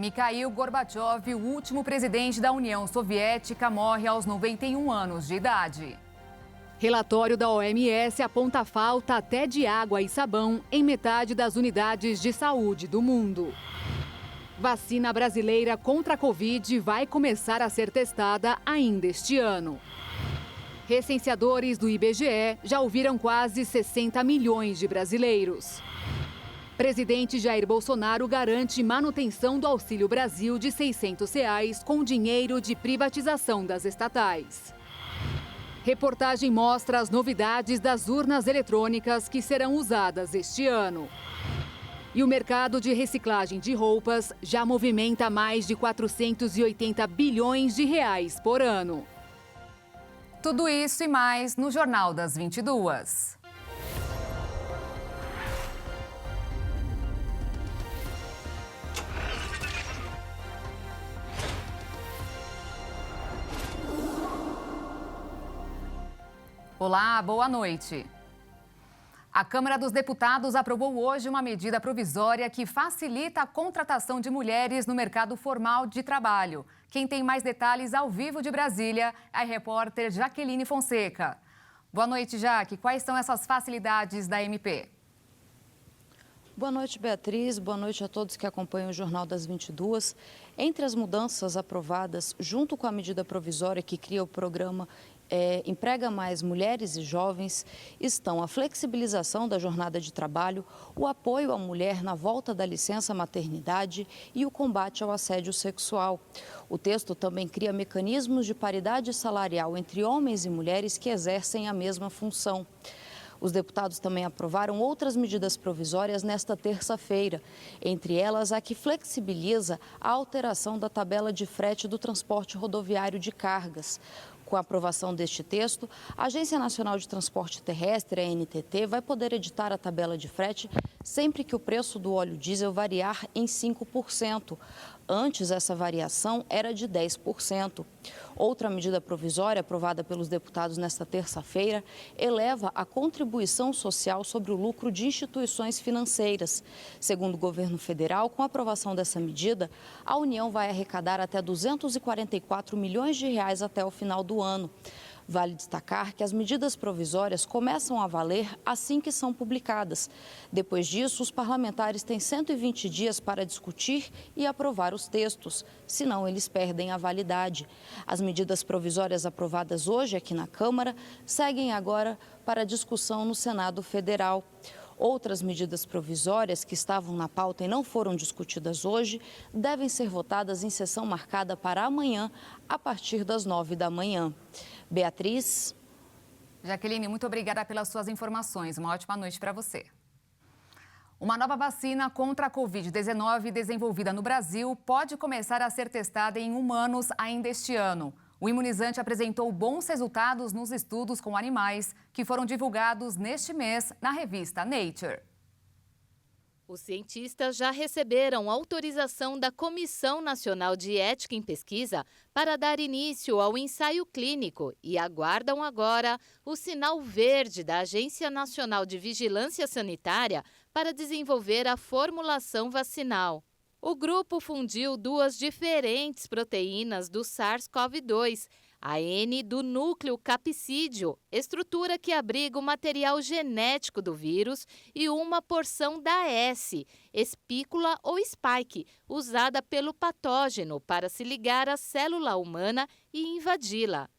Mikhail Gorbachev, o último presidente da União Soviética, morre aos 91 anos de idade. Relatório da OMS aponta falta até de água e sabão em metade das unidades de saúde do mundo. Vacina brasileira contra a Covid vai começar a ser testada ainda este ano. Recenseadores do IBGE já ouviram quase 60 milhões de brasileiros. Presidente Jair Bolsonaro garante manutenção do Auxílio Brasil de R$ 600 com dinheiro de privatização das estatais. Reportagem mostra as novidades das urnas eletrônicas que serão usadas este ano. E o mercado de reciclagem de roupas já movimenta mais de 480 bilhões de reais por ano. Tudo isso e mais no Jornal das 22. Olá, boa noite. A Câmara dos Deputados aprovou hoje uma medida provisória que facilita a contratação de mulheres no mercado formal de trabalho. Quem tem mais detalhes ao vivo de Brasília é a repórter Jaqueline Fonseca. Boa noite, Jaque. Quais são essas facilidades da MP? Boa noite, Beatriz. Boa noite a todos que acompanham o Jornal das 22. Entre as mudanças aprovadas, junto com a medida provisória que cria o programa Emprega Mais Mulheres e Jovens, estão a flexibilização da jornada de trabalho, o apoio à mulher na volta da licença maternidade e o combate ao assédio sexual. O texto também cria mecanismos de paridade salarial entre homens e mulheres que exercem a mesma função. Os deputados também aprovaram outras medidas provisórias nesta terça-feira, entre elas a que flexibiliza a alteração da tabela de frete do transporte rodoviário de cargas. Com a aprovação deste texto, a Agência Nacional de Transporte Terrestre, a ANTT, vai poder editar a tabela de frete sempre que o preço do óleo diesel variar em 5%. Antes, essa variação era de 10%. Outra medida provisória aprovada pelos deputados nesta terça-feira eleva a contribuição social sobre o lucro de instituições financeiras. Segundo o governo federal, com a aprovação dessa medida, a União vai arrecadar até 244 milhões de reais até o final do ano. Vale destacar que as medidas provisórias começam a valer assim que são publicadas. Depois disso, os parlamentares têm 120 dias para discutir e aprovar os textos, senão eles perdem a validade. As medidas provisórias aprovadas hoje aqui na Câmara seguem agora para discussão no Senado Federal. Outras medidas provisórias que estavam na pauta e não foram discutidas hoje devem ser votadas em sessão marcada para amanhã, a partir das 9 da manhã. Beatriz. Jaqueline, muito obrigada pelas suas informações. Uma ótima noite para você. Uma nova vacina contra a Covid-19 desenvolvida no Brasil pode começar a ser testada em humanos ainda este ano. O imunizante apresentou bons resultados nos estudos com animais que foram divulgados neste mês na revista Nature. Os cientistas já receberam autorização da Comissão Nacional de Ética em Pesquisa para dar início ao ensaio clínico e aguardam agora o sinal verde da Agência Nacional de Vigilância Sanitária para desenvolver a formulação vacinal. O grupo fundiu duas diferentes proteínas do SARS-CoV-2, a N do núcleo capsídeo, estrutura que abriga o material genético do vírus, e uma porção da S, espícula ou spike, usada pelo patógeno para se ligar à célula humana e invadi-la.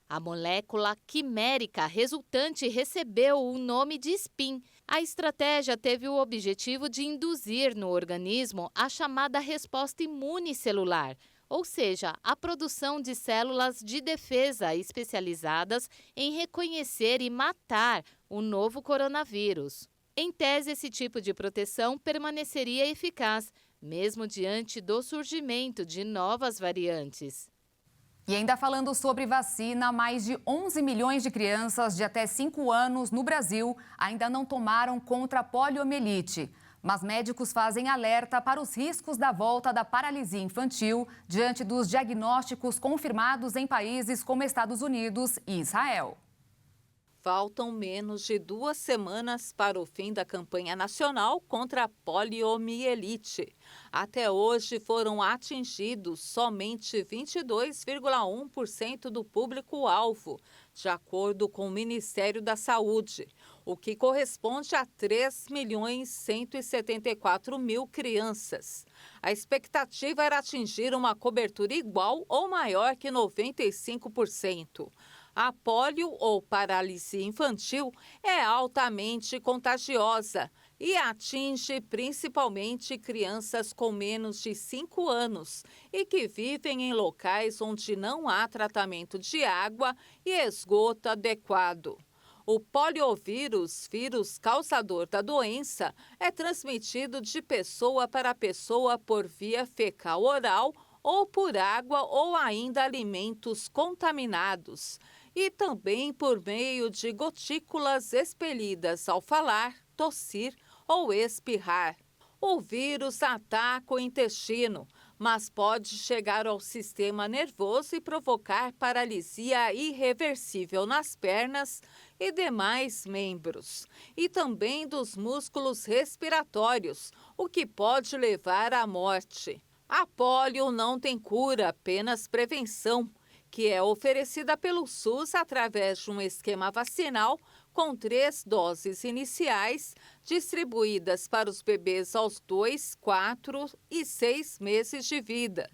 A molécula quimérica resultante recebeu o nome de SPIN. A estratégia teve o objetivo de induzir no organismo a chamada resposta imune celular, ou seja, a produção de células de defesa especializadas em reconhecer e matar o novo coronavírus. Em tese, esse tipo de proteção permaneceria eficaz, mesmo diante do surgimento de novas variantes. E ainda falando sobre vacina, mais de 11 milhões de crianças de até 5 anos no Brasil ainda não tomaram contra a poliomielite. Mas médicos fazem alerta para os riscos da volta da paralisia infantil diante dos diagnósticos confirmados em países como Estados Unidos e Israel. Faltam menos de 2 semanas para o fim da campanha nacional contra a poliomielite. Até hoje foram atingidos somente 22,1% do público-alvo, de acordo com o Ministério da Saúde, o que corresponde a 3.174.000 crianças. A expectativa era atingir uma cobertura igual ou maior que 95%. A polio ou paralisia infantil é altamente contagiosa e atinge principalmente crianças com menos de 5 anos e que vivem em locais onde não há tratamento de água e esgoto adequado. O poliovírus, vírus causador da doença, é transmitido de pessoa para pessoa por via fecal-oral ou por água ou ainda alimentos contaminados, e também por meio de gotículas expelidas ao falar, tossir ou espirrar. O vírus ataca o intestino, mas pode chegar ao sistema nervoso e provocar paralisia irreversível nas pernas e demais membros, e também dos músculos respiratórios, o que pode levar à morte. A polio não tem cura, apenas prevenção, que é oferecida pelo SUS através de um esquema vacinal com 3 doses iniciais, distribuídas para os bebês aos 2, 4 e 6 meses de vida.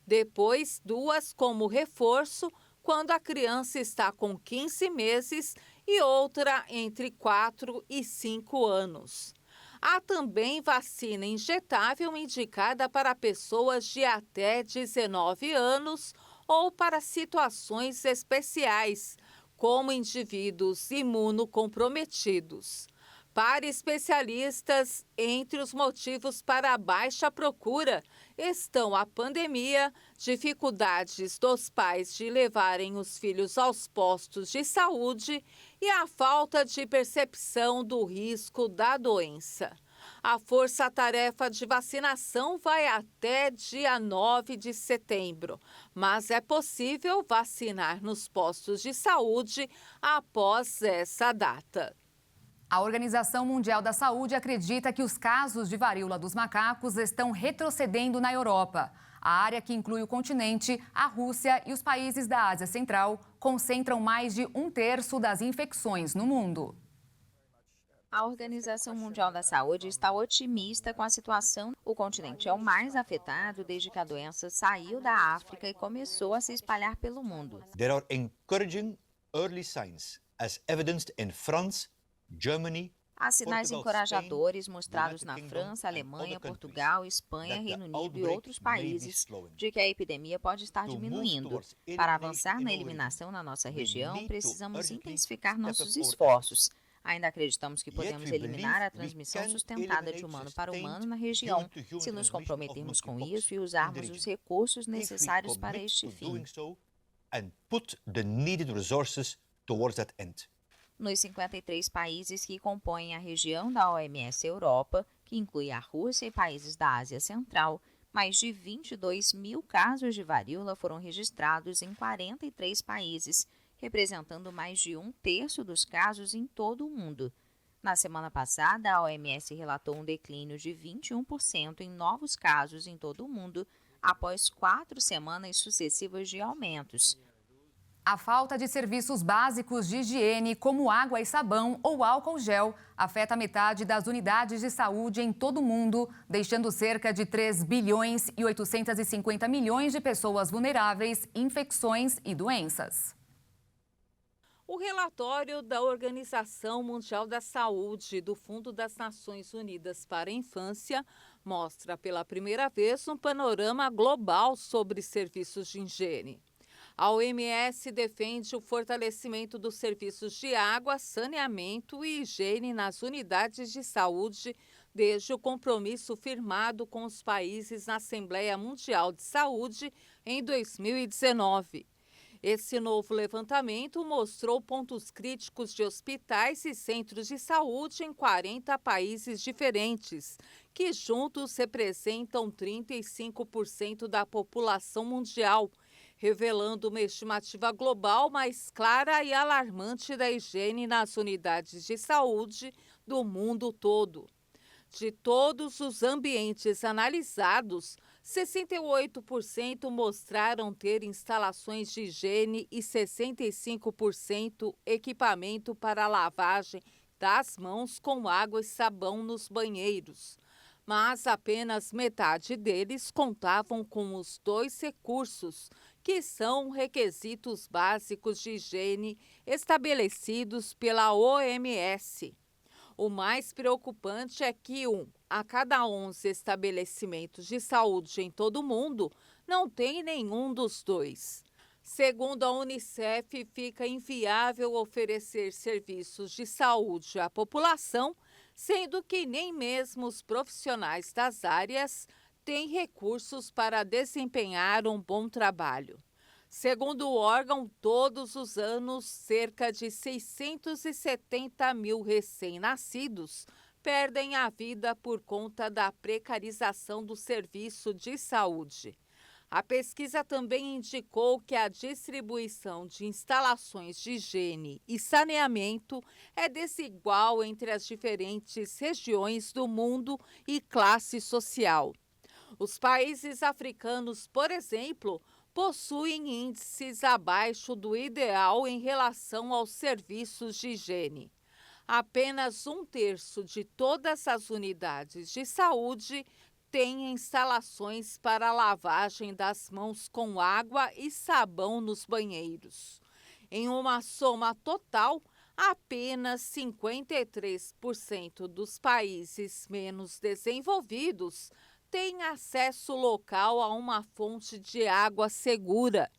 Depois, 2 como reforço, quando a criança está com 15 meses e outra entre 4 e 5 anos. Há também vacina injetável indicada para pessoas de até 19 anos ou para situações especiais, como indivíduos imunocomprometidos. Para especialistas, entre os motivos para a baixa procura estão a pandemia, dificuldades dos pais de levarem os filhos aos postos de saúde e a falta de percepção do risco da doença. A força-tarefa de vacinação vai até dia 9 de setembro, mas é possível vacinar nos postos de saúde após essa data. A Organização Mundial da Saúde acredita que os casos de varíola dos macacos estão retrocedendo na Europa. A área que inclui o continente, a Rússia e os países da Ásia Central concentram mais de 1/3 das infecções no mundo. A Organização Mundial da Saúde está otimista com a situação. O continente é o mais afetado desde que a doença saiu da África e começou a se espalhar pelo mundo. There are encouraging early signs, as evidenced in France, Germany. Há sinais encorajadores mostrados na França, Alemanha, Portugal, Espanha, Reino Unido e outros países de que a epidemia pode estar diminuindo. Para avançar na eliminação na nossa região, precisamos intensificar nossos esforços. Ainda acreditamos que podemos eliminar a transmissão sustentada de humano para humano na região, se nos comprometermos com isso e usarmos os recursos necessários para este fim. Nos 53 países que compõem a região da OMS Europa, que inclui a Rússia e países da Ásia Central, mais de 22 mil casos de varíola foram registrados em 43 países, representando mais de 1/3 dos casos em todo o mundo. Na semana passada, a OMS relatou um declínio de 21% em novos casos em todo o mundo, após 4 semanas sucessivas de aumentos. A falta de serviços básicos de higiene, como água e sabão ou álcool gel, afeta metade das unidades de saúde em todo o mundo, deixando cerca de 3 bilhões e 850 milhões de pessoas vulneráveis, infecções e doenças. O relatório da Organização Mundial da Saúde e do Fundo das Nações Unidas para a Infância mostra pela primeira vez um panorama global sobre serviços de higiene. A OMS defende o fortalecimento dos serviços de água, saneamento e higiene nas unidades de saúde desde o compromisso firmado com os países na Assembleia Mundial de Saúde em 2019. Esse novo levantamento mostrou pontos críticos de hospitais e centros de saúde em 40 países diferentes, que juntos representam 35% da população mundial, revelando uma estimativa global mais clara e alarmante da higiene nas unidades de saúde do mundo todo. De todos os ambientes analisados, 68% mostraram ter instalações de higiene e 65% equipamento para lavagem das mãos com água e sabão nos banheiros. Mas apenas metade deles contavam com os 2 recursos, que são requisitos básicos de higiene estabelecidos pela OMS. O mais preocupante é que 1 a cada 11 estabelecimentos de saúde em todo o mundo não tem nenhum dos 2. Segundo a Unicef, fica inviável oferecer serviços de saúde à população, sendo que nem mesmo os profissionais das áreas têm recursos para desempenhar um bom trabalho. Segundo o órgão, todos os anos, cerca de 670 mil recém-nascidos perdem a vida por conta da precarização do serviço de saúde. A pesquisa também indicou que a distribuição de instalações de higiene e saneamento é desigual entre as diferentes regiões do mundo e classe social. Os países africanos, por exemplo, possuem índices abaixo do ideal em relação aos serviços de higiene. Apenas 1/3 de todas as unidades de saúde tem instalações para lavagem das mãos com água e sabão nos banheiros. Em uma soma total, apenas 53% dos países menos desenvolvidos têm acesso local a uma fonte de água segura.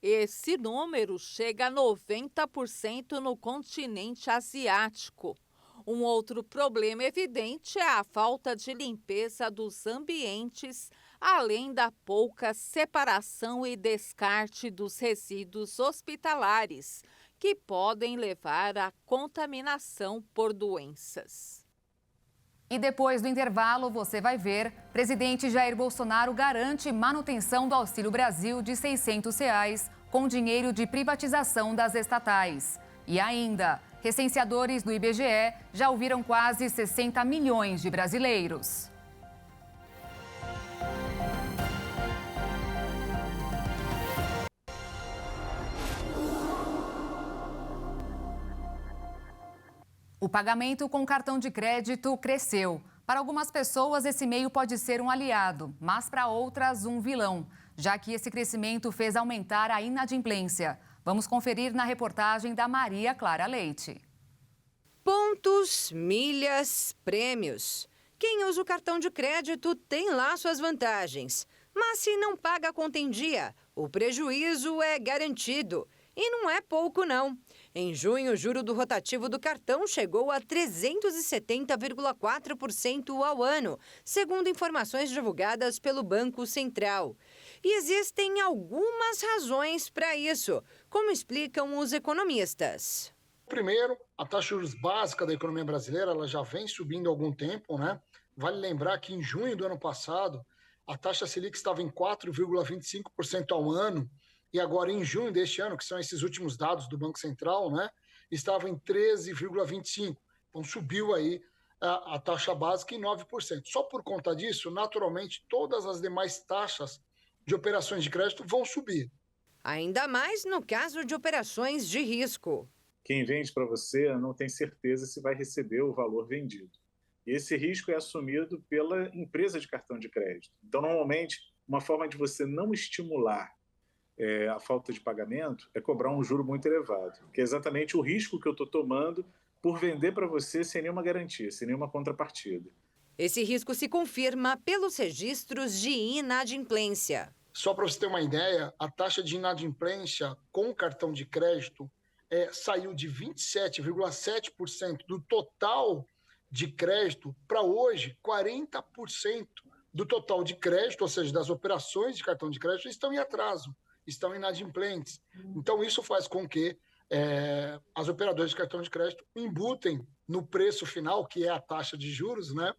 Esse número chega a 90% no continente asiático. Um outro problema evidente é a falta de limpeza dos ambientes, além da pouca separação e descarte dos resíduos hospitalares, que podem levar à contaminação por doenças. E depois do intervalo, você vai ver, presidente Jair Bolsonaro garante manutenção do Auxílio Brasil de R$ 600 com dinheiro de privatização das estatais. E ainda, recenseadores do IBGE já ouviram quase 60 milhões de brasileiros. O pagamento com cartão de crédito cresceu. Para algumas pessoas, esse meio pode ser um aliado, mas para outras, um vilão, já que esse crescimento fez aumentar a inadimplência. Vamos conferir na reportagem da Maria Clara Leite. Pontos, milhas, prêmios. Quem usa o cartão de crédito tem lá suas vantagens. Mas se não paga a conta em dia, o prejuízo é garantido. E não é pouco, não. Em junho, o juro do rotativo do cartão chegou a 370,4% ao ano, segundo informações divulgadas pelo Banco Central. E existem algumas razões para isso, como explicam os economistas. Primeiro, a taxa de juros básica da economia brasileira ela já vem subindo há algum tempo, né? Vale lembrar que em junho do ano passado, a taxa Selic estava em 4,25% ao ano, e agora em junho deste ano, que são esses últimos dados do Banco Central, né, estava em 13,25%. Então subiu aí a taxa básica em 9%. Só por conta disso, naturalmente, todas as demais taxas de operações de crédito vão subir. Ainda mais no caso de operações de risco. Quem vende para você não tem certeza se vai receber o valor vendido. E esse risco é assumido pela empresa de cartão de crédito. Então, normalmente, uma forma de você não estimular a falta de pagamento é cobrar um juro muito elevado, que é exatamente o risco que eu estou tomando por vender para você sem nenhuma garantia, sem nenhuma contrapartida. Esse risco se confirma pelos registros de inadimplência. Só para você ter uma ideia, a taxa de inadimplência com cartão de crédito saiu de 27,7% do total de crédito para hoje 40% do total de crédito, ou seja, das operações de cartão de crédito estão em atraso, estão inadimplentes. Então, isso faz com que as operadoras de cartão de crédito embutem no preço final, que é a taxa de juros, né,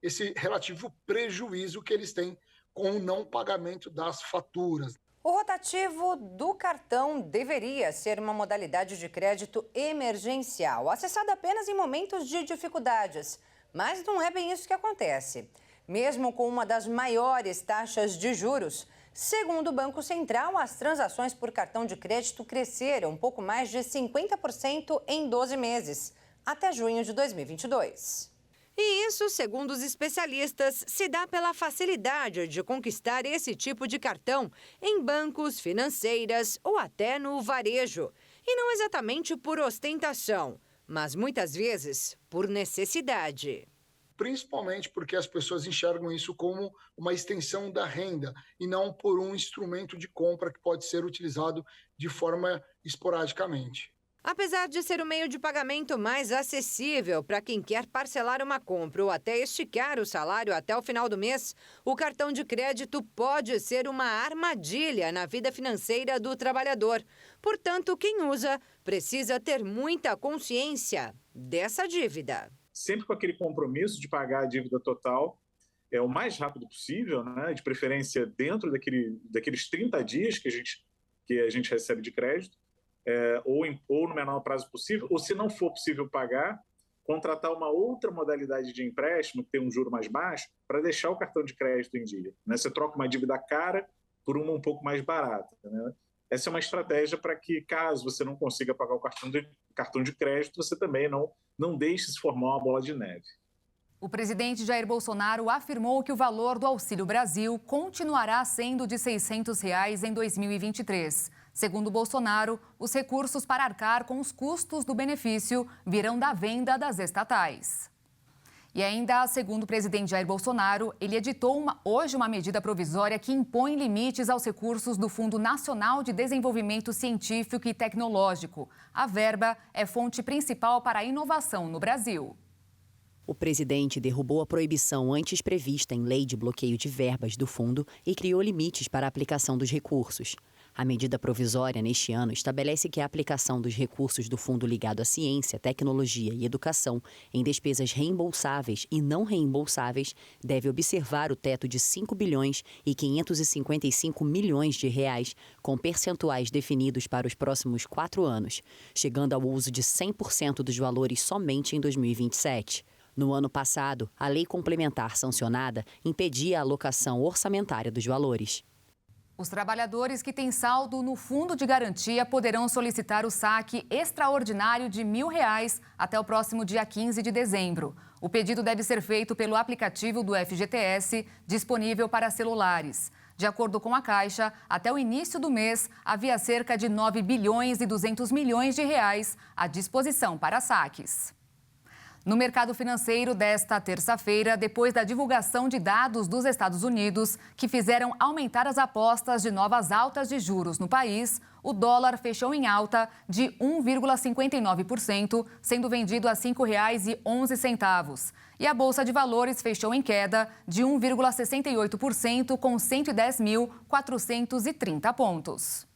esse relativo prejuízo que eles têm com o não pagamento das faturas. O rotativo do cartão deveria ser uma modalidade de crédito emergencial, acessada apenas em momentos de dificuldades. Mas não é bem isso que acontece. Mesmo com uma das maiores taxas de juros, segundo o Banco Central, as transações por cartão de crédito cresceram um pouco mais de 50% em 12 meses, até junho de 2022. E isso, segundo os especialistas, se dá pela facilidade de conquistar esse tipo de cartão em bancos, financeiras ou até no varejo. E não exatamente por ostentação, mas muitas vezes por necessidade. Principalmente porque as pessoas enxergam isso como uma extensão da renda e não por um instrumento de compra que pode ser utilizado de forma esporadicamente. Apesar de ser o meio de pagamento mais acessível para quem quer parcelar uma compra ou até esticar o salário até o final do mês, o cartão de crédito pode ser uma armadilha na vida financeira do trabalhador. Portanto, quem usa precisa ter muita consciência dessa dívida. Sempre com aquele compromisso de pagar a dívida total o mais rápido possível, né? De preferência dentro daqueles 30 dias que a gente recebe de crédito. Ou no menor prazo possível, ou se não for possível pagar, contratar uma outra modalidade de empréstimo que tem um juro mais baixo para deixar o cartão de crédito em dia. Né? Você troca uma dívida cara por uma um pouco mais barata. Né? Essa é uma estratégia para que, caso você não consiga pagar o cartão de crédito, você também não deixe se formar uma bola de neve. O presidente Jair Bolsonaro afirmou que o valor do Auxílio Brasil continuará sendo de R$ 600 em 2023. Segundo Bolsonaro, os recursos para arcar com os custos do benefício virão da venda das estatais. E ainda, segundo o presidente Jair Bolsonaro, ele editou hoje uma medida provisória que impõe limites aos recursos do Fundo Nacional de Desenvolvimento Científico e Tecnológico. A verba é fonte principal para a inovação no Brasil. O presidente derrubou a proibição antes prevista em lei de bloqueio de verbas do fundo e criou limites para a aplicação dos recursos. A medida provisória neste ano estabelece que a aplicação dos recursos do fundo ligado à ciência, tecnologia e educação em despesas reembolsáveis e não reembolsáveis deve observar o teto de R$ 5 bilhões e 555 milhões de reais, com percentuais definidos para os próximos 4 anos, chegando ao uso de 100% dos valores somente em 2027. No ano passado, a lei complementar sancionada impedia a alocação orçamentária dos valores. Os trabalhadores que têm saldo no Fundo de Garantia poderão solicitar o saque extraordinário de R$ 1.000 até o próximo dia 15 de dezembro. O pedido deve ser feito pelo aplicativo do FGTS, disponível para celulares. De acordo com a Caixa, até o início do mês, havia cerca de R$ 9 bilhões e 200 milhões de reais à disposição para saques. No mercado financeiro desta terça-feira, depois da divulgação de dados dos Estados Unidos, que fizeram aumentar as apostas de novas altas de juros no país, o dólar fechou em alta de 1,59%, sendo vendido a R$ 5,11. E a Bolsa de Valores fechou em queda de 1,68%, com 110.430 pontos.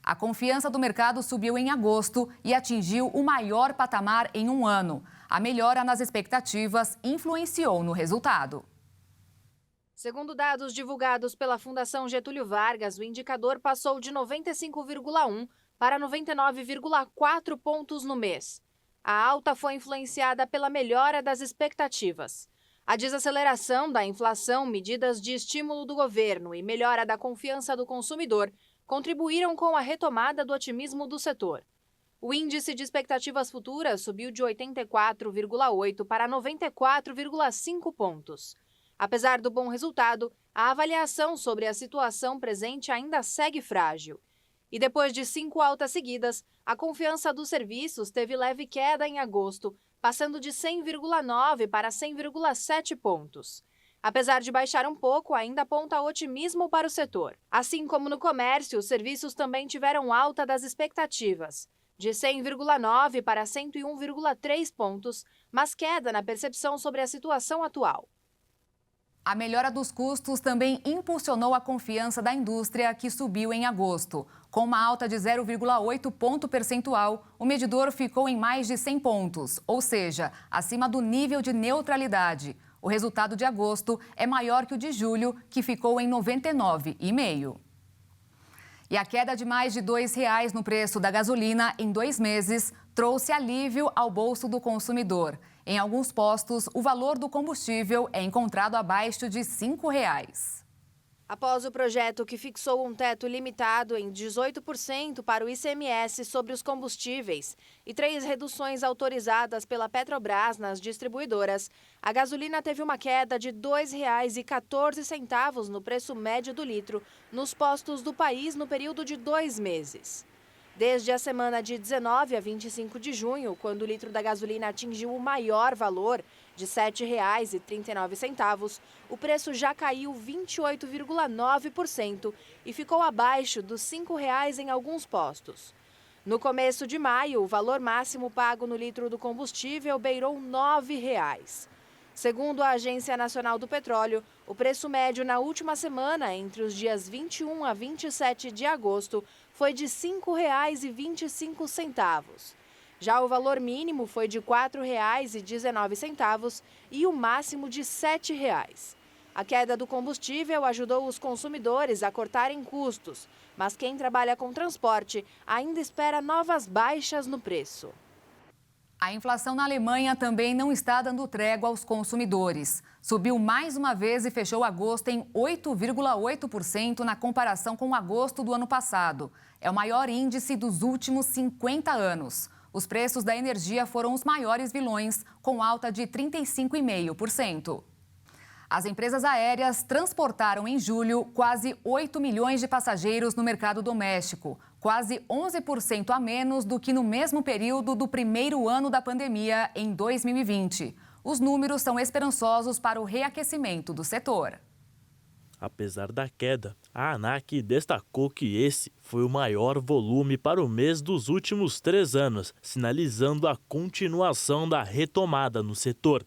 A confiança do mercado subiu em agosto e atingiu o maior patamar em um ano. A melhora nas expectativas influenciou no resultado. Segundo dados divulgados pela Fundação Getúlio Vargas, o indicador passou de 95,1 para 99,4 pontos no mês. A alta foi influenciada pela melhora das expectativas. A desaceleração da inflação, medidas de estímulo do governo e melhora da confiança do consumidor contribuíram com a retomada do otimismo do setor. O índice de expectativas futuras subiu de 84,8 para 94,5 pontos. Apesar do bom resultado, a avaliação sobre a situação presente ainda segue frágil. E depois de 5 altas seguidas, a confiança dos serviços teve leve queda em agosto, passando de 100,9 para 100,7 pontos. Apesar de baixar um pouco, ainda aponta otimismo para o setor. Assim como no comércio, os serviços também tiveram alta das expectativas, de 100,9 para 101,3 pontos, mas queda na percepção sobre a situação atual. A melhora dos custos também impulsionou a confiança da indústria, que subiu em agosto. Com uma alta de 0,8 ponto percentual, o medidor ficou em mais de 100 pontos, ou seja, acima do nível de neutralidade. O resultado de agosto é maior que o de julho, que ficou em 99,5. E a queda de mais de R$ 2,00 no preço da gasolina em 2 meses trouxe alívio ao bolso do consumidor. Em alguns postos, o valor do combustível é encontrado abaixo de R$ 5,00. Após o projeto que fixou um teto limitado em 18% para o ICMS sobre os combustíveis e 3 reduções autorizadas pela Petrobras nas distribuidoras, a gasolina teve uma queda de R$ 2,14 no preço médio do litro nos postos do país no período de 2 meses. Desde a semana de 19 a 25 de junho, quando o litro da gasolina atingiu o maior valor, de R$ 7,39, o preço já caiu 28,9% e ficou abaixo dos R$ 5,00 em alguns postos. No começo de maio, o valor máximo pago no litro do combustível beirou R$ 9,00. Segundo a Agência Nacional do Petróleo, o preço médio na última semana, entre os dias 21 a 27 de agosto, foi de R$ 5,25. Já o valor mínimo foi de R$ 4,19 e o máximo de R$ 7,00. A queda do combustível ajudou os consumidores a cortarem custos, mas quem trabalha com transporte ainda espera novas baixas no preço. A inflação na Alemanha também não está dando trégua aos consumidores. Subiu mais uma vez e fechou agosto em 8,8% na comparação com agosto do ano passado. É o maior índice dos últimos 50 anos. Os preços da energia foram os maiores vilões, com alta de 35,5%. As empresas aéreas transportaram em julho quase 8 milhões de passageiros no mercado doméstico, quase 11% a menos do que no mesmo período do primeiro ano da pandemia, em 2020. Os números são esperançosos para o reaquecimento do setor. Apesar da queda, a ANAC destacou que esse foi o maior volume para o mês dos últimos 3 anos, sinalizando a continuação da retomada no setor.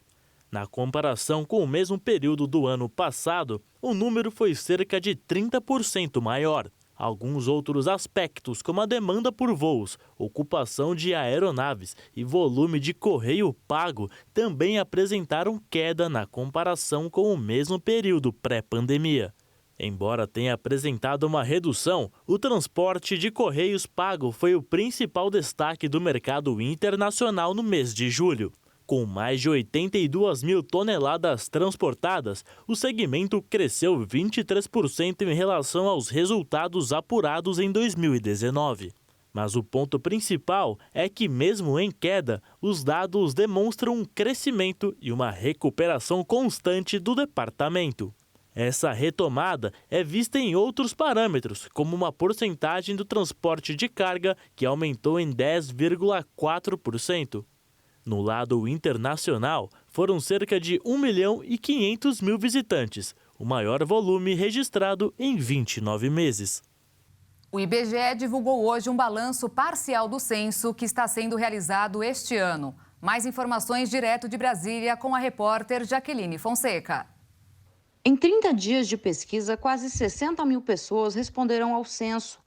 Na comparação com o mesmo período do ano passado, o número foi cerca de 30% maior. Alguns outros aspectos, como a demanda por voos, ocupação de aeronaves e volume de correio pago, também apresentaram queda na comparação com o mesmo período pré-pandemia. Embora tenha apresentado uma redução, o transporte de correios pago foi o principal destaque do mercado internacional no mês de julho. Com mais de 82 mil toneladas transportadas, o segmento cresceu 23% em relação aos resultados apurados em 2019. Mas o ponto principal é que, mesmo em queda, os dados demonstram um crescimento e uma recuperação constante do departamento. Essa retomada é vista em outros parâmetros, como uma porcentagem do transporte de carga, que aumentou em 10,4%. No lado internacional, foram cerca de 1.500.000 visitantes, o maior volume registrado em 29 meses. O IBGE divulgou hoje um balanço parcial do censo que está sendo realizado este ano. Mais informações direto de Brasília com a repórter Jaqueline Fonseca. Em 30 dias de pesquisa, quase 60 mil pessoas responderam ao censo.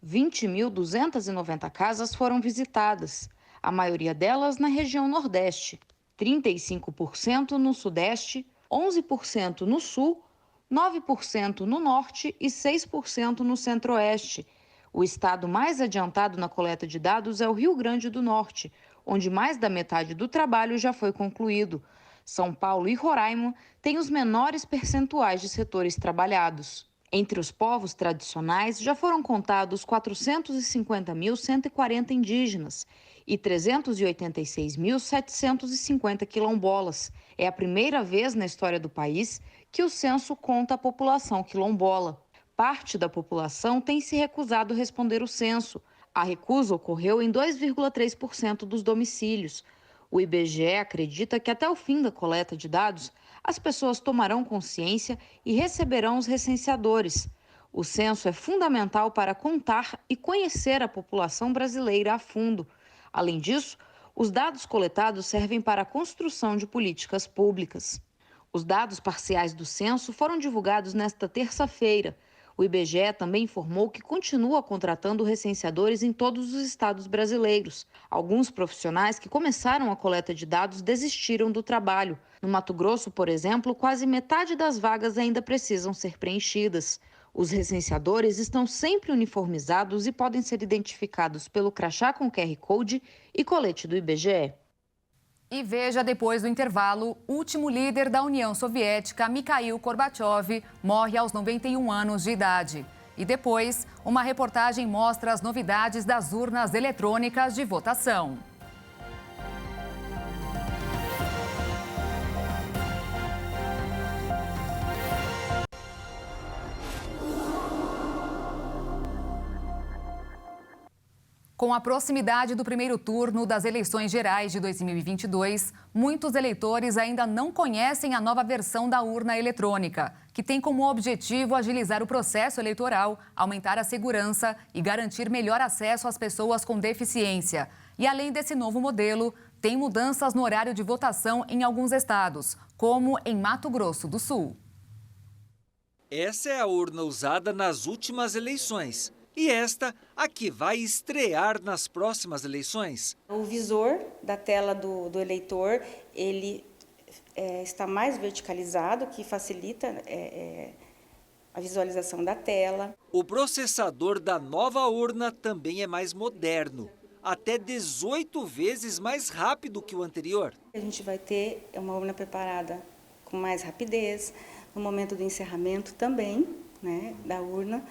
20.290 casas foram visitadas. A maioria delas na região Nordeste, 35% no Sudeste, 11% no Sul, 9% no Norte e 6% no Centro-Oeste. O estado mais adiantado na coleta de dados é o Rio Grande do Norte, onde mais da metade do trabalho já foi concluído. São Paulo e Roraima têm os menores percentuais de setores trabalhados. Entre os povos tradicionais, já foram contados 450.140 indígenas e 386.750 quilombolas. É a primeira vez na história do país que o censo conta a população quilombola. Parte da população tem se recusado a responder o censo. A recusa ocorreu em 2,3% dos domicílios. O IBGE acredita que até o fim da coleta de dados, as pessoas tomarão consciência e receberão os recenseadores. O censo é fundamental para contar e conhecer a população brasileira a fundo. Além disso, os dados coletados servem para a construção de políticas públicas. Os dados parciais do censo foram divulgados nesta terça-feira. O IBGE também informou que continua contratando recenseadores em todos os estados brasileiros. Alguns profissionais que começaram a coleta de dados desistiram do trabalho. No Mato Grosso, por exemplo, quase metade das vagas ainda precisam ser preenchidas. Os recenseadores estão sempre uniformizados e podem ser identificados pelo crachá com QR Code e colete do IBGE. E veja depois do intervalo, o último líder da União Soviética, Mikhail Gorbachev, morre aos 91 anos de idade. E depois, uma reportagem mostra as novidades das urnas eletrônicas de votação. Com a proximidade do primeiro turno das eleições gerais de 2022, muitos eleitores ainda não conhecem a nova versão da urna eletrônica, que tem como objetivo agilizar o processo eleitoral, aumentar a segurança e garantir melhor acesso às pessoas com deficiência. E além desse novo modelo, tem mudanças no horário de votação em alguns estados, como em Mato Grosso do Sul. Essa é a urna usada nas últimas eleições. E esta, a que vai estrear nas próximas eleições. O visor da tela do eleitor, ele está mais verticalizado, que facilita a visualização da tela. O processador da nova urna também é mais moderno, até 18 vezes mais rápido que o anterior. A gente vai ter uma urna preparada com mais rapidez, no momento do encerramento também, né, da urna.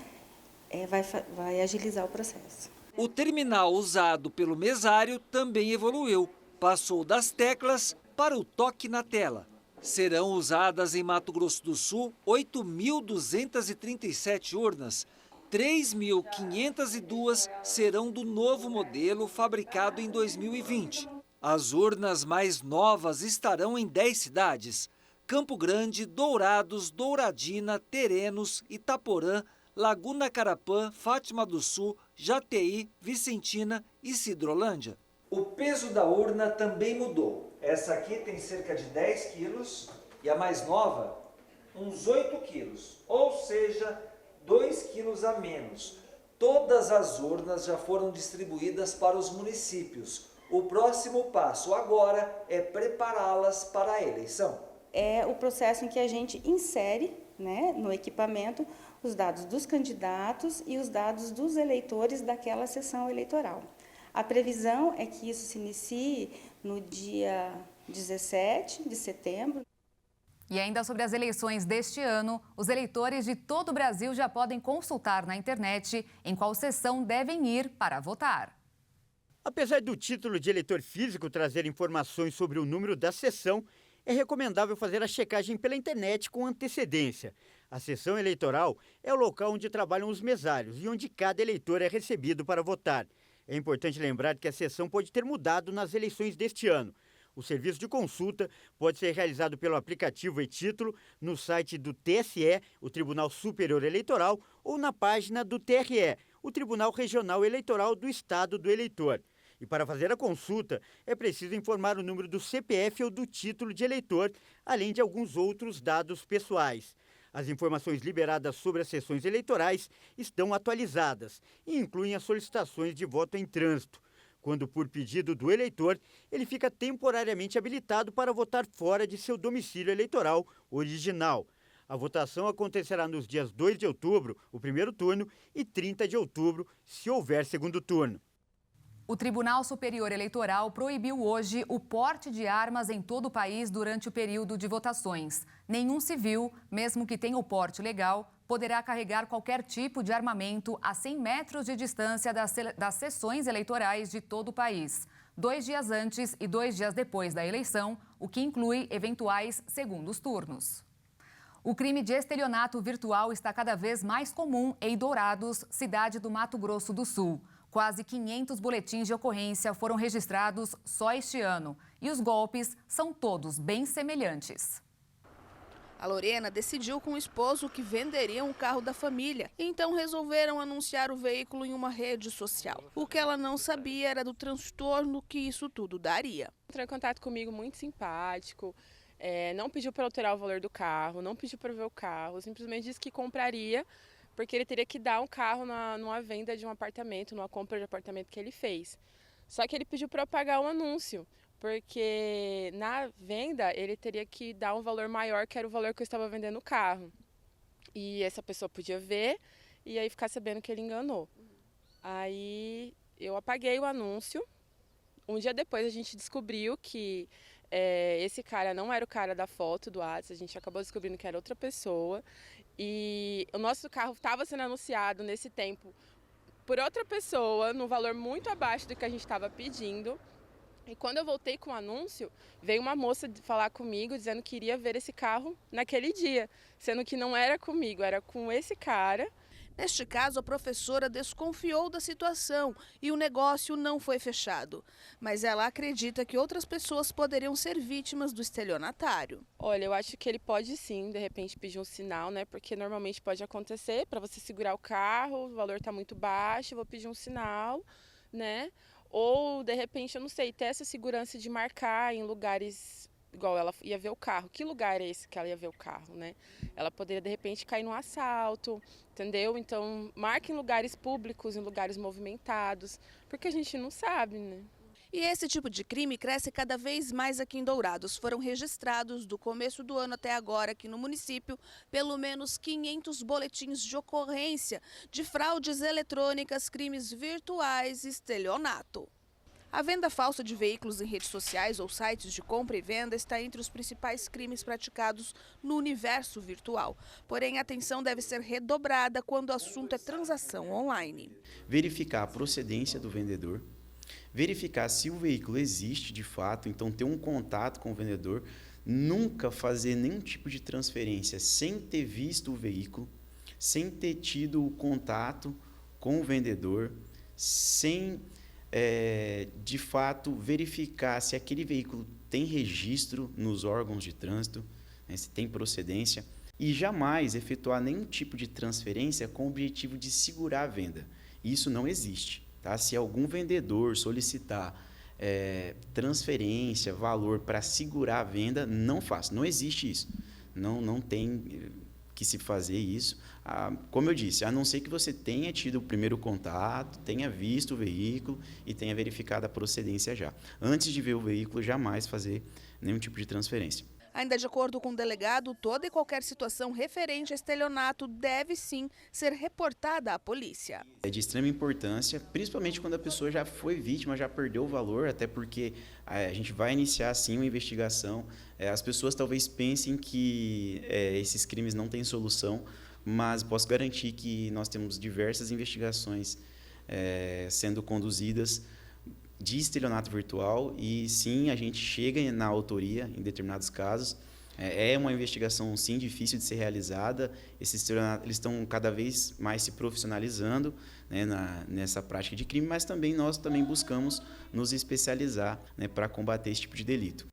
Vai agilizar o processo. O terminal usado pelo mesário também evoluiu. Passou das teclas para o toque na tela. Serão usadas em Mato Grosso do Sul 8.237 urnas. 3.502 serão do novo modelo fabricado em 2020. As urnas mais novas estarão em 10 cidades: Campo Grande, Dourados, Douradina, Terenos, Itaporã, Laguna Carapã, Fátima do Sul, Jataí, Vicentina e Sidrolândia. O peso da urna também mudou. Essa aqui tem cerca de 10 quilos e a mais nova, uns 8 quilos, ou seja, 2 quilos a menos. Todas as urnas já foram distribuídas para os municípios. O próximo passo agora é prepará-las para a eleição. É o processo em que a gente insere, né, no equipamento os dados dos candidatos e os dados dos eleitores daquela sessão eleitoral. A previsão é que isso se inicie no dia 17 de setembro. E ainda sobre as eleições deste ano, os eleitores de todo o Brasil já podem consultar na internet em qual sessão devem ir para votar. Apesar do título de eleitor físico trazer informações sobre o número da sessão, é recomendável fazer a checagem pela internet com antecedência. A sessão eleitoral é o local onde trabalham os mesários e onde cada eleitor é recebido para votar. É importante lembrar que a sessão pode ter mudado nas eleições deste ano. O serviço de consulta pode ser realizado pelo aplicativo e-Título, no site do TSE, o Tribunal Superior Eleitoral, ou na página do TRE, o Tribunal Regional Eleitoral do Estado do Eleitor. E para fazer a consulta, é preciso informar o número do CPF ou do título de eleitor, além de alguns outros dados pessoais. As informações liberadas sobre as sessões eleitorais estão atualizadas e incluem as solicitações de voto em trânsito, quando, por pedido do eleitor, ele fica temporariamente habilitado para votar fora de seu domicílio eleitoral original. A votação acontecerá nos dias 2 de outubro, o primeiro turno, e 30 de outubro, se houver segundo turno. O Tribunal Superior Eleitoral proibiu hoje o porte de armas em todo o país durante o período de votações. Nenhum civil, mesmo que tenha o porte legal, poderá carregar qualquer tipo de armamento a 100 metros de distância das sessões eleitorais de todo o país, 2 dias antes e 2 dias depois da eleição, o que inclui eventuais segundos turnos. O crime de estelionato virtual está cada vez mais comum em Dourados, cidade do Mato Grosso do Sul. Quase 500 boletins de ocorrência foram registrados só este ano. E os golpes são todos bem semelhantes. A Lorena decidiu com o esposo que venderia um carro da família. Então resolveram anunciar o veículo em uma rede social. O que ela não sabia era do transtorno que isso tudo daria. Entrou em contato comigo muito simpático. Não pediu para alterar o valor do carro, não pediu para ver o carro. Simplesmente disse que compraria, porque ele teria que dar um carro numa venda de um apartamento, numa compra de apartamento que ele fez. Só que ele pediu para eu pagar um anúncio, porque na venda ele teria que dar um valor maior, que era o valor que eu estava vendendo o carro. e essa pessoa podia ver e aí ficar sabendo que ele enganou. Aí eu apaguei o anúncio. Um dia depois a gente descobriu que esse cara não era o cara da foto do WhatsApp, a gente acabou descobrindo que era outra pessoa. E o nosso carro estava sendo anunciado nesse tempo por outra pessoa, no valor muito abaixo do que a gente estava pedindo. E quando eu voltei com o anúncio, veio uma moça falar comigo dizendo que iria ver esse carro naquele dia, sendo que não era comigo, era com esse cara. Neste caso, a professora desconfiou da situação e o negócio não foi fechado. Mas ela acredita que outras pessoas poderiam ser vítimas do estelionatário. Olha, eu acho que ele pode sim, de repente, pedir um sinal, né? Porque normalmente pode acontecer, para você segurar o carro, o valor está muito baixo, eu vou pedir um sinal, né? Ou, de repente, eu não sei, ter essa segurança de marcar em lugares... Igual ela ia ver o carro. Que lugar é esse que ela ia ver o carro, né? Ela poderia, de repente, cair num assalto, entendeu? Então, marque em lugares públicos, em lugares movimentados, porque a gente não sabe, né? E esse tipo de crime cresce cada vez mais aqui em Dourados. Foram registrados, do começo do ano até agora, aqui no município, pelo menos 500 boletins de ocorrência de fraudes eletrônicas, crimes virtuais e estelionato. A venda falsa de veículos em redes sociais ou sites de compra e venda está entre os principais crimes praticados no universo virtual. Porém, a atenção deve ser redobrada quando o assunto é transação online. Verificar a procedência do vendedor, verificar se o veículo existe de fato, então ter um contato com o vendedor, nunca fazer nenhum tipo de transferência sem ter visto o veículo, sem ter tido o contato com o vendedor, sem... de fato, verificar se aquele veículo tem registro nos órgãos de trânsito, né, se tem procedência, e jamais efetuar nenhum tipo de transferência com o objetivo de segurar a venda. Isso não existe. Tá? Se algum vendedor solicitar transferência, valor para segurar a venda, não faça. Não existe isso. Não tem que se fazer isso. Como eu disse, a não ser que você tenha tido o primeiro contato, tenha visto o veículo e tenha verificado a procedência já. Antes de ver o veículo, jamais fazer nenhum tipo de transferência. Ainda de acordo com o delegado, toda e qualquer situação referente a estelionato deve sim ser reportada à polícia. É de extrema importância, principalmente quando a pessoa já foi vítima, já perdeu o valor, até porque a gente vai iniciar sim uma investigação. As pessoas talvez pensem que esses crimes não têm solução, mas posso garantir que nós temos diversas investigações sendo conduzidas de estelionato virtual e sim, a gente chega na autoria em determinados casos. É uma investigação sim difícil de ser realizada. Esses estelionatos eles estão cada vez mais se profissionalizando, né, nessa prática de crime, mas também nós buscamos nos especializar, né, para combater esse tipo de delito.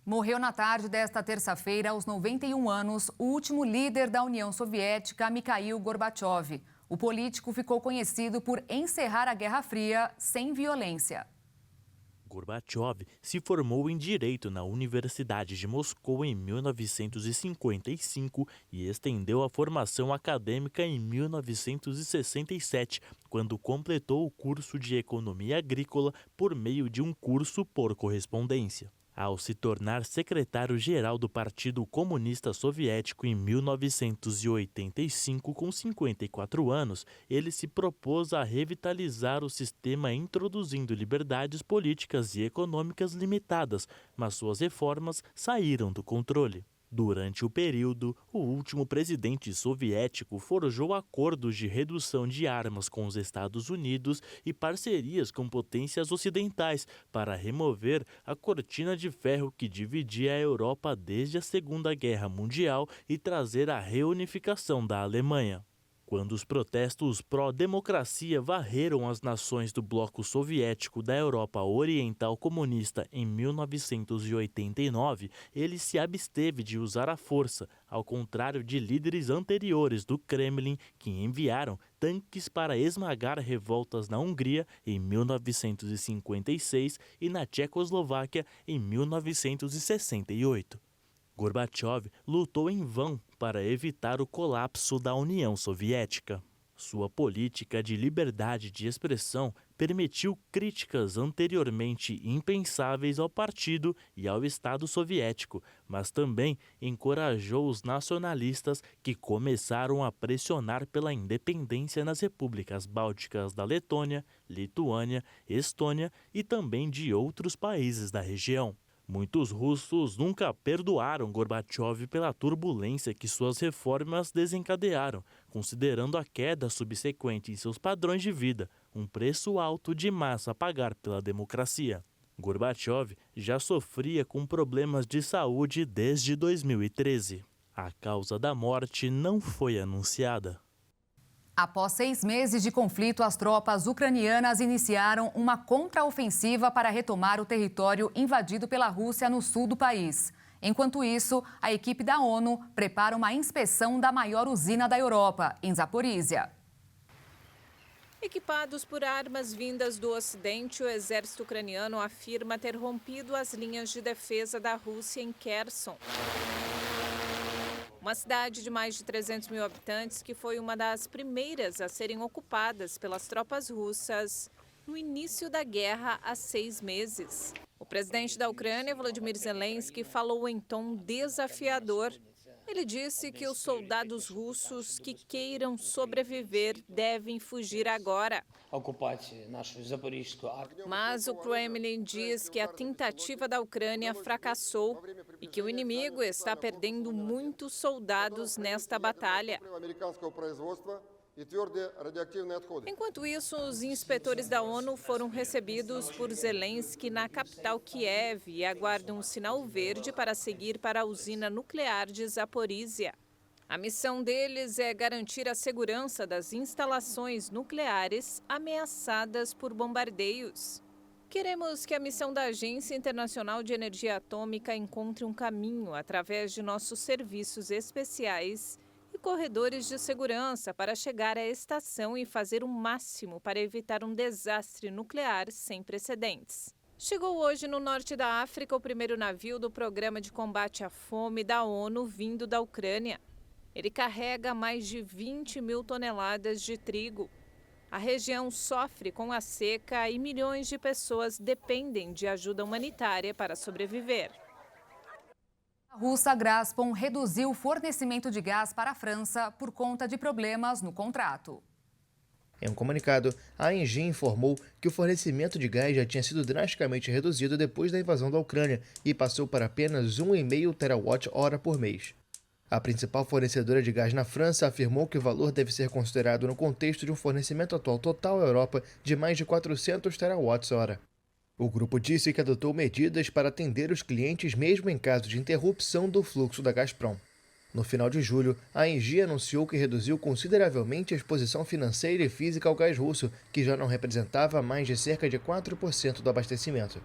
Morreu na tarde desta terça-feira, aos 91 anos, o último líder da União Soviética, Mikhail Gorbachev. O político ficou conhecido por encerrar a Guerra Fria sem violência. Gorbachev se formou em Direito na Universidade de Moscou em 1955 e estendeu a formação acadêmica em 1967, quando completou o curso de Economia Agrícola por meio de um curso por correspondência. Ao se tornar secretário-geral do Partido Comunista Soviético em 1985, com 54 anos, ele se propôs a revitalizar o sistema introduzindo liberdades políticas e econômicas limitadas, mas suas reformas saíram do controle. Durante o período, o último presidente soviético forjou acordos de redução de armas com os Estados Unidos e parcerias com potências ocidentais para remover a cortina de ferro que dividia a Europa desde a Segunda Guerra Mundial e trazer a reunificação da Alemanha. Quando os protestos pró-democracia varreram as nações do bloco soviético da Europa Oriental comunista em 1989, ele se absteve de usar a força, ao contrário de líderes anteriores do Kremlin que enviaram tanques para esmagar revoltas na Hungria em 1956 e na Tchecoslováquia em 1968. Gorbachev lutou em vão para evitar o colapso da União Soviética. Sua política de liberdade de expressão permitiu críticas anteriormente impensáveis ao partido e ao Estado soviético, mas também encorajou os nacionalistas que começaram a pressionar pela independência nas repúblicas bálticas da Letônia, Lituânia, Estônia e também de outros países da região. Muitos russos nunca perdoaram Gorbachev pela turbulência que suas reformas desencadearam, considerando a queda subsequente em seus padrões de vida um preço alto de massa a pagar pela democracia. Gorbachev já sofria com problemas de saúde desde 2013. A causa da morte não foi anunciada. Após 6 meses de conflito, as tropas ucranianas iniciaram uma contraofensiva para retomar o território invadido pela Rússia no sul do país. Enquanto isso, a equipe da ONU prepara uma inspeção da maior usina da Europa, em Zaporísia. Equipados por armas vindas do Ocidente, o exército ucraniano afirma ter rompido as linhas de defesa da Rússia em Kherson. Uma cidade de mais de 300 mil habitantes que foi uma das primeiras a serem ocupadas pelas tropas russas no início da guerra há 6 meses. O presidente da Ucrânia, Volodymyr Zelensky, falou em tom desafiador. Ele disse que os soldados russos que queiram sobreviver devem fugir agora. Mas o Kremlin diz que a tentativa da Ucrânia fracassou e que o inimigo está perdendo muitos soldados nesta batalha. Enquanto isso, os inspetores da ONU foram recebidos por Zelensky na capital Kiev e aguardam um sinal verde para seguir para a usina nuclear de Zaporísia. A missão deles é garantir a segurança das instalações nucleares ameaçadas por bombardeios. Queremos que a missão da Agência Internacional de Energia Atômica encontre um caminho através de nossos serviços especiais e corredores de segurança para chegar à estação e fazer o máximo para evitar um desastre nuclear sem precedentes. Chegou hoje no norte da África o primeiro navio do Programa de Combate à Fome da ONU vindo da Ucrânia. Ele carrega mais de 20 mil toneladas de trigo. A região sofre com a seca e milhões de pessoas dependem de ajuda humanitária para sobreviver. A russa Gazprom reduziu o fornecimento de gás para a França por conta de problemas no contrato. Em um comunicado, a Engie informou que o fornecimento de gás já tinha sido drasticamente reduzido depois da invasão da Ucrânia e passou para apenas 1,5 terawatt-hora por mês. A principal fornecedora de gás na França afirmou que o valor deve ser considerado no contexto de um fornecimento atual total à Europa de mais de 400 terawatts-hora. O grupo disse que adotou medidas para atender os clientes mesmo em caso de interrupção do fluxo da Gazprom. No final de julho, a Engie anunciou que reduziu consideravelmente a exposição financeira e física ao gás russo, que já não representava mais de cerca de 4% do abastecimento.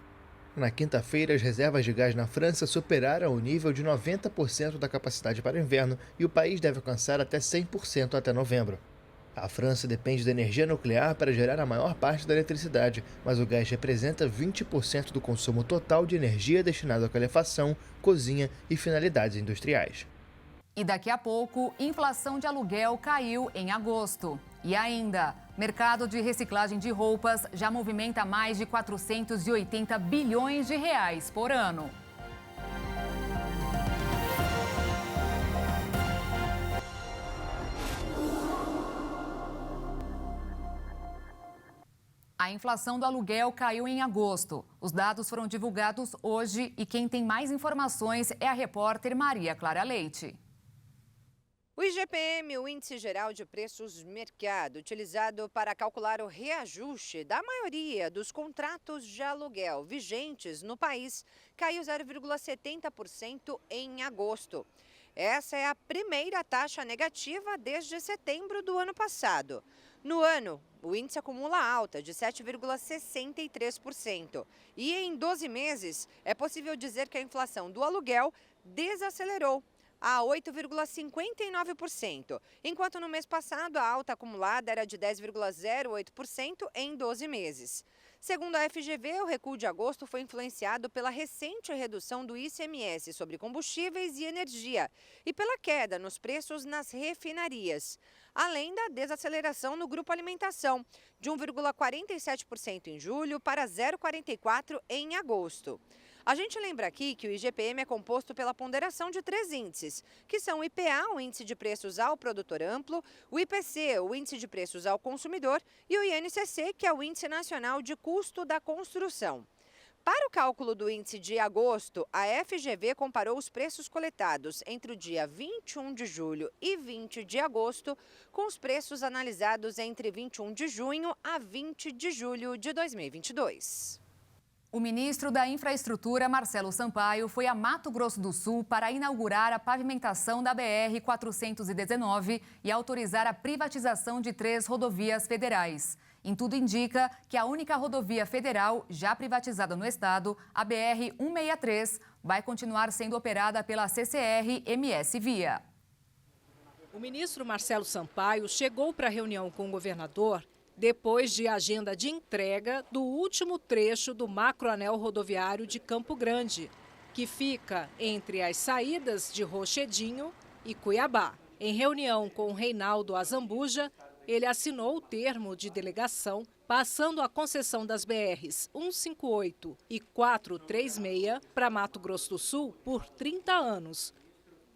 Na quinta-feira, as reservas de gás na França superaram o nível de 90% da capacidade para o inverno e o país deve alcançar até 100% até novembro. A França depende da energia nuclear para gerar a maior parte da eletricidade, mas o gás representa 20% do consumo total de energia destinado à calefação, cozinha e finalidades industriais. E daqui a pouco, inflação de aluguel caiu em agosto. E ainda, mercado de reciclagem de roupas já movimenta mais de 480 bilhões de reais por ano. A inflação do aluguel caiu em agosto. Os dados foram divulgados hoje e quem tem mais informações é a repórter Maria Clara Leite. O IGPM, o Índice Geral de Preços Mercado, utilizado para calcular o reajuste da maioria dos contratos de aluguel vigentes no país, caiu 0,70% em agosto. Essa é a primeira taxa negativa desde setembro do ano passado. No ano, o índice acumula alta de 7,63%. E em 12 meses, é possível dizer que a inflação do aluguel desacelerou a 8,59%, enquanto no mês passado a alta acumulada era de 10,08% em 12 meses. Segundo a FGV, o recuo de agosto foi influenciado pela recente redução do ICMS sobre combustíveis e energia e pela queda nos preços nas refinarias. além da desaceleração no grupo alimentação, de 1,47% em julho para 0,44% em agosto. A gente lembra aqui que o IGPM é composto pela ponderação de 3 índices, que são o IPA, o Índice de Preços ao Produtor Amplo, o IPC, o Índice de Preços ao Consumidor, e o INCC, que é o Índice Nacional de Custo da Construção. Para o cálculo do índice de agosto, a FGV comparou os preços coletados entre o dia 21 de julho e 20 de agosto com os preços analisados entre 21 de junho a 20 de julho de 2022. O ministro da Infraestrutura, Marcelo Sampaio, foi a Mato Grosso do Sul para inaugurar a pavimentação da BR-419 e autorizar a privatização de 3 rodovias federais. Em tudo indica que a única rodovia federal já privatizada no estado, a BR-163, vai continuar sendo operada pela CCR-MS Via. O ministro Marcelo Sampaio chegou para a reunião com o governador depois de agenda de entrega do último trecho do macroanel rodoviário de Campo Grande, que fica entre as saídas de Rochedinho e Cuiabá. Em reunião com Reinaldo Azambuja, ele assinou o termo de delegação, passando a concessão das BRs 158 e 436 para Mato Grosso do Sul por 30 anos.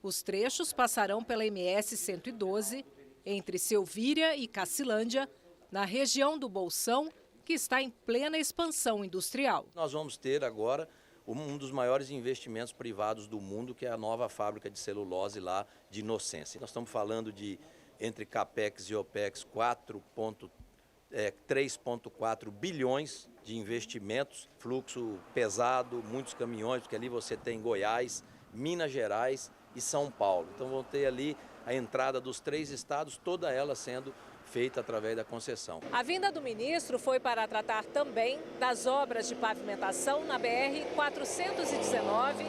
Os trechos passarão pela MS 112, entre Selvíria e Cacilândia, na região do Bolsão, que está em plena expansão industrial. Nós vamos ter agora um dos maiores investimentos privados do mundo, que é a nova fábrica de celulose lá de Inocência. Nós estamos falando de, entre CAPEX e OPEX, 3,4 bilhões de investimentos, fluxo pesado, muitos caminhões, porque ali você tem Goiás, Minas Gerais e São Paulo. Então vão ter ali a entrada dos 3 estados, toda ela sendo feita através da concessão. A vinda do ministro foi para tratar também das obras de pavimentação na BR-419,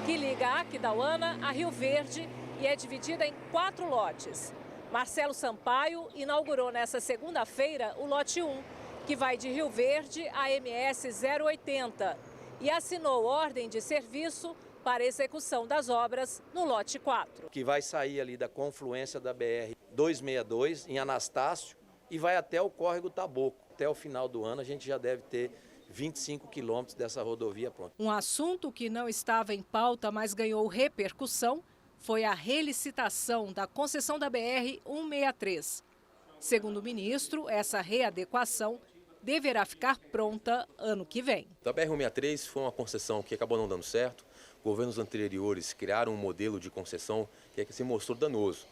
que liga Aquidauana a Rio Verde e é dividida em 4 lotes. Marcelo Sampaio inaugurou nesta segunda-feira o lote 1, que vai de Rio Verde a MS 080, e assinou ordem de serviço para a execução das obras no lote 4. Que vai sair ali da confluência da BR-262 em Anastácio e vai até o Córrego Taboco. Até o final do ano a gente já deve ter 25 quilômetros dessa rodovia pronta. Um assunto que não estava em pauta, mas ganhou repercussão, foi a relicitação da concessão da BR-163. Segundo o ministro, essa readequação deverá ficar pronta ano que vem. A BR-163 foi uma concessão que acabou não dando certo. Governos anteriores criaram um modelo de concessão que se mostrou danoso.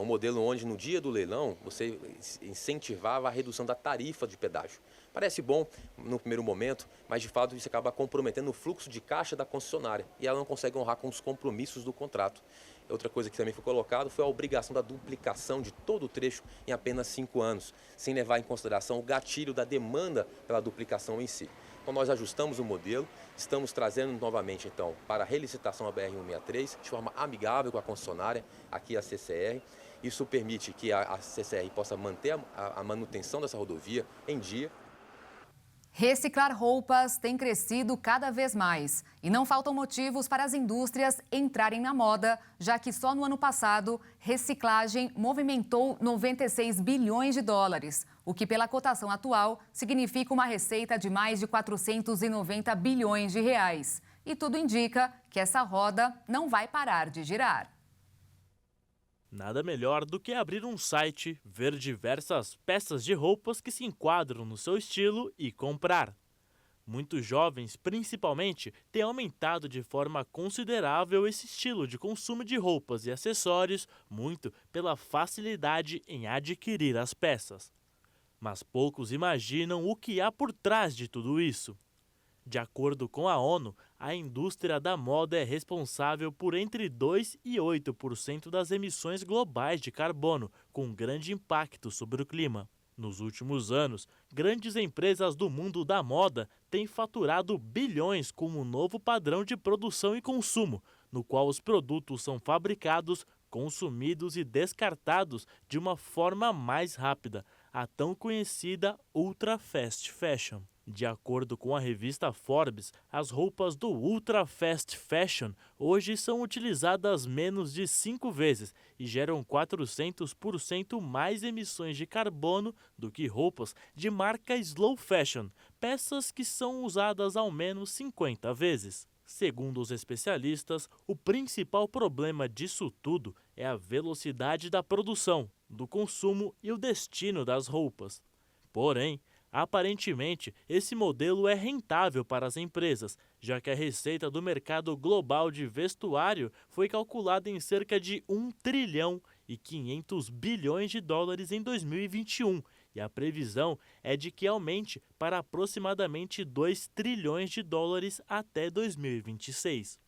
Um modelo onde no dia do leilão você incentivava a redução da tarifa de pedágio. Parece bom no primeiro momento, mas de fato isso acaba comprometendo o fluxo de caixa da concessionária e ela não consegue honrar com os compromissos do contrato. Outra coisa que também foi colocado foi a obrigação da duplicação de todo o trecho em apenas 5 anos, sem levar em consideração o gatilho da demanda pela duplicação em si. Então nós ajustamos o modelo, estamos trazendo novamente então para a relicitação a BR-163 de forma amigável com a concessionária, aqui a CCR. Isso permite que a CCR possa manter a manutenção dessa rodovia em dia. Reciclar roupas tem crescido cada vez mais e não faltam motivos para as indústrias entrarem na moda, já que só no ano passado, reciclagem movimentou 96 bilhões de dólares, o que pela cotação atual significa uma receita de mais de 490 bilhões de reais. E tudo indica que essa roda não vai parar de girar. Nada melhor do que abrir um site, ver diversas peças de roupas que se enquadram no seu estilo e comprar. Muitos jovens, principalmente, têm aumentado de forma considerável esse estilo de consumo de roupas e acessórios, muito pela facilidade em adquirir as peças. Mas poucos imaginam o que há por trás de tudo isso. De acordo com a ONU, a indústria da moda é responsável por entre 2% e 8% das emissões globais de carbono, com grande impacto sobre o clima. Nos últimos anos, grandes empresas do mundo da moda têm faturado bilhões com um novo padrão de produção e consumo, no qual os produtos são fabricados, consumidos e descartados de uma forma mais rápida, a tão conhecida Ultra Fast Fashion. De acordo com a revista Forbes, as roupas do Ultra Fast Fashion hoje são utilizadas menos de 5 vezes e geram 400% mais emissões de carbono do que roupas de marca Slow Fashion, peças que são usadas ao menos 50 vezes. Segundo os especialistas, o principal problema disso tudo é a velocidade da produção, do consumo e o destino das roupas. Porém, aparentemente, esse modelo é rentável para as empresas, já que a receita do mercado global de vestuário foi calculada em cerca de 1 trilhão e 500 bilhões de dólares em 2021, e a previsão é de que aumente para aproximadamente 2 trilhões de dólares até 2026.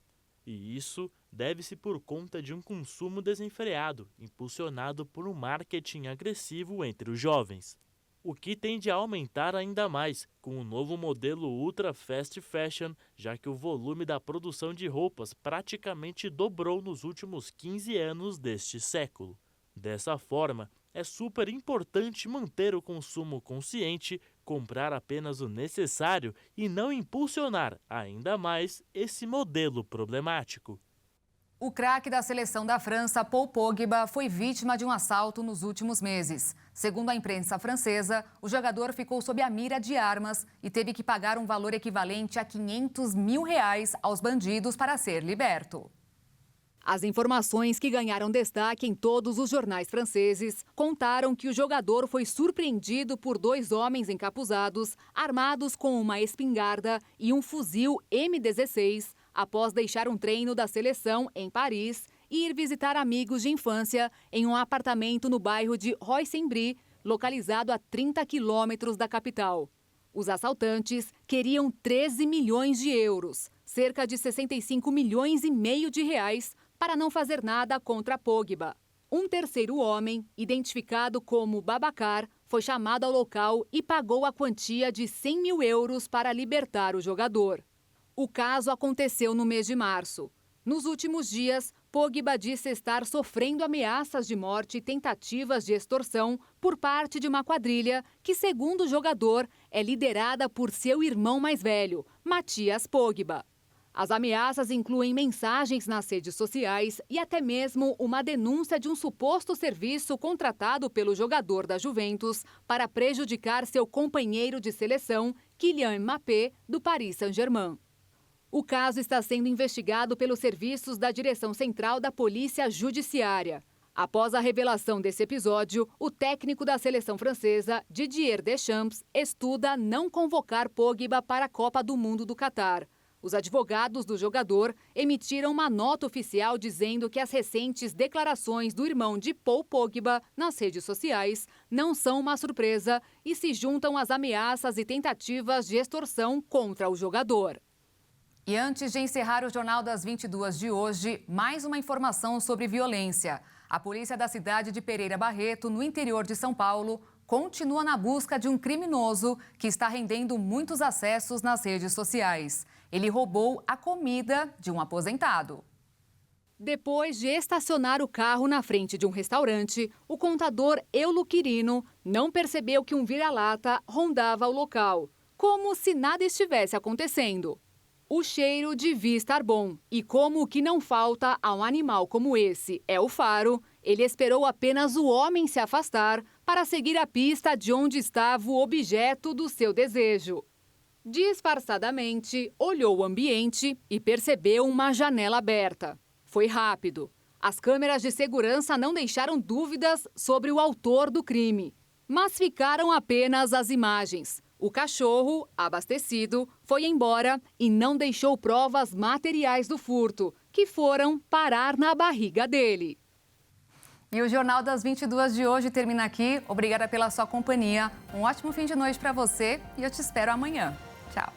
E isso deve-se por conta de um consumo desenfreado, impulsionado por um marketing agressivo entre os jovens. O que tende a aumentar ainda mais com o novo modelo Ultra Fast Fashion, já que o volume da produção de roupas praticamente dobrou nos últimos 15 anos deste século. Dessa forma, é super importante manter o consumo consciente, comprar apenas o necessário e não impulsionar ainda mais esse modelo problemático. O craque da seleção da França, Paul Pogba, foi vítima de um assalto nos últimos meses. Segundo a imprensa francesa, o jogador ficou sob a mira de armas e teve que pagar um valor equivalente a R$500 mil aos bandidos para ser liberto. As informações que ganharam destaque em todos os jornais franceses contaram que o jogador foi surpreendido por 2 homens encapuzados, armados com uma espingarda e um fuzil M16, após deixar um treino da seleção em Paris e ir visitar amigos de infância em um apartamento no bairro de Roy-Saint-Brie, localizado a 30 quilômetros da capital. Os assaltantes queriam 13 milhões de euros, cerca de 65 milhões e meio de reais, para não fazer nada contra Pogba. Um terceiro homem, identificado como Babacar, foi chamado ao local e pagou a quantia de 100 mil euros para libertar o jogador. O caso aconteceu no mês de março. Nos últimos dias, Pogba disse estar sofrendo ameaças de morte e tentativas de extorsão por parte de uma quadrilha que, segundo o jogador, é liderada por seu irmão mais velho, Mathias Pogba. As ameaças incluem mensagens nas redes sociais e até mesmo uma denúncia de um suposto serviço contratado pelo jogador da Juventus para prejudicar seu companheiro de seleção, Kylian Mbappé, do Paris Saint-Germain. O caso está sendo investigado pelos serviços da Direção Central da Polícia Judiciária. Após a revelação desse episódio, o técnico da seleção francesa, Didier Deschamps, estuda não convocar Pogba para a Copa do Mundo do Catar. Os advogados do jogador emitiram uma nota oficial dizendo que as recentes declarações do irmão de Paul Pogba nas redes sociais não são uma surpresa e se juntam às ameaças e tentativas de extorsão contra o jogador. E antes de encerrar o Jornal das 22 de hoje, mais uma informação sobre violência. A polícia da cidade de Pereira Barreto, no interior de São Paulo, continua na busca de um criminoso que está rendendo muitos acessos nas redes sociais. Ele roubou a comida de um aposentado. Depois de estacionar o carro na frente de um restaurante, o contador Eulo Quirino não percebeu que um vira-lata rondava o local, como se nada estivesse acontecendo. O cheiro devia estar bom, e como o que não falta a um animal como esse é o faro, ele esperou apenas o homem se afastar para seguir a pista de onde estava o objeto do seu desejo. Disfarçadamente, olhou o ambiente e percebeu uma janela aberta. Foi rápido. As câmeras de segurança não deixaram dúvidas sobre o autor do crime, mas ficaram apenas as imagens. O cachorro, abastecido, foi embora e não deixou provas materiais do furto, que foram parar na barriga dele. E o Jornal das 22 de hoje termina aqui. Obrigada pela sua companhia. Um ótimo fim de noite para você e eu te espero amanhã. Tchau.